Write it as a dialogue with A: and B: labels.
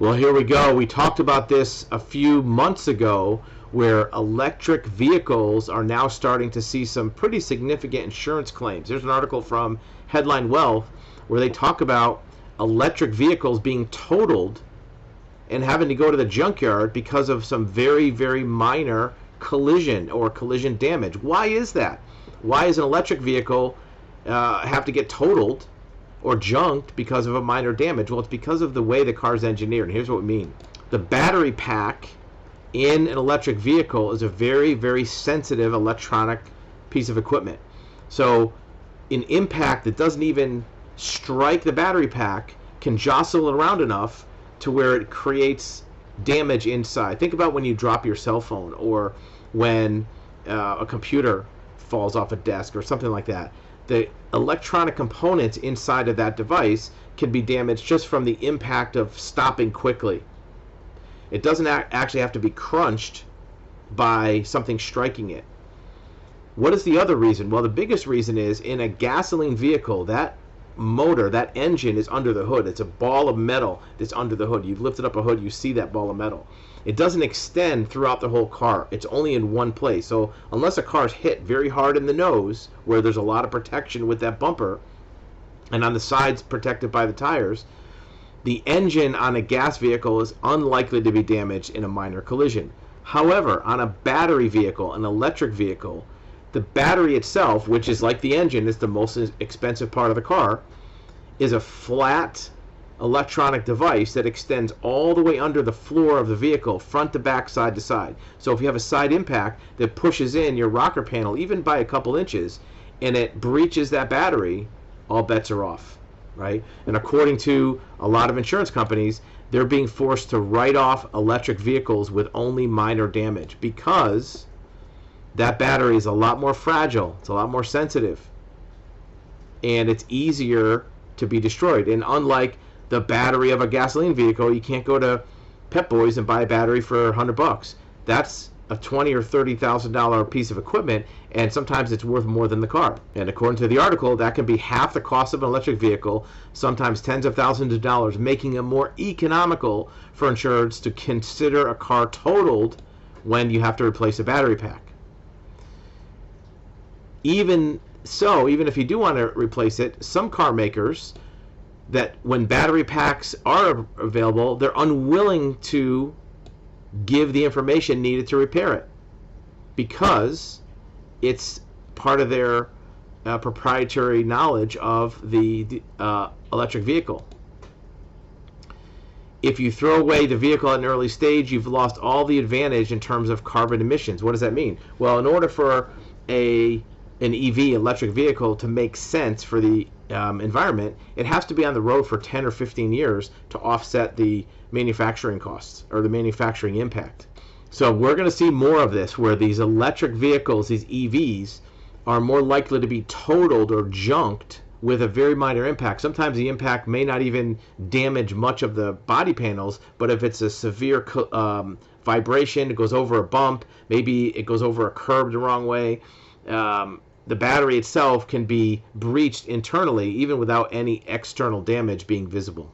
A: Well, here we go. We talked about this a few months ago, where electric vehicles are now starting to see some pretty significant insurance claims. There's an article from Headline Wealth where they talk about electric vehicles being totaled and having to go to the junkyard because of some very, very minor collision or collision damage. Why is that? Why is an electric vehicle have to get totaled or junked because of a minor damage? Well, it's because of the way the car's engineered. And here's what we mean. The battery pack in an electric vehicle is a very, very sensitive electronic piece of equipment. So an impact that doesn't even strike the battery pack can jostle it around enough to where it creates damage inside. Think about when you drop your cell phone, or when a computer falls off a desk or something like that. The electronic components inside of that device can be damaged just from the impact of stopping quickly. It doesn't actually have to be crunched by something striking it. What is the other reason? Well, the biggest reason is in a gasoline vehicle, that motor, that engine is under the hood. It's a ball of metal that's under the hood. You've lifted up a hood, you see that ball of metal. It doesn't extend throughout the whole car. It's only in one place. So unless a car's hit very hard in the nose, where there's a lot of protection with that bumper, and on the sides protected by the tires, the engine on a gas vehicle is unlikely to be damaged in a minor collision. However, on a battery vehicle, an electric vehicle, the battery itself, which is like the engine, is the most expensive part of the car, is a flat electronic device that extends all the way under the floor of the vehicle, front to back, side to side. So if you have a side impact that pushes in your rocker panel even by a couple inches, and it breaches that battery, all bets are off, right? And according to a lot of insurance companies, they're being forced to write off electric vehicles with only minor damage because that battery is a lot more fragile, it's a lot more sensitive, and it's easier to be destroyed. And unlike the battery of a gasoline vehicle, you can't go to Pep Boys and buy a battery for $100. That's a $20,000 or $30,000 piece of equipment, and sometimes it's worth more than the car. And according to the article, that can be half the cost of an electric vehicle, sometimes tens of thousands of dollars, making it more economical for insurers to consider a car totaled when you have to replace a battery pack. Even so, even if you do want to replace it, some car makers, that when battery packs are available, they're unwilling to give the information needed to repair it because it's part of their proprietary knowledge of the electric vehicle. If you throw away the vehicle at an early stage, you've lost all the advantage in terms of carbon emissions. What does that mean? Well, in order for an EV, electric vehicle, to make sense for the environment, it has to be on the road for 10 or 15 years to offset the manufacturing costs or the manufacturing impact. So we're going to see more of this, where these electric vehicles, these EVs, are more likely to be totaled or junked with a very minor impact. Sometimes the impact may not even damage much of the body panels, but if it's a severe vibration, it goes over a bump, maybe it goes over a curb the wrong way, the battery itself can be breached internally even without any external damage being visible.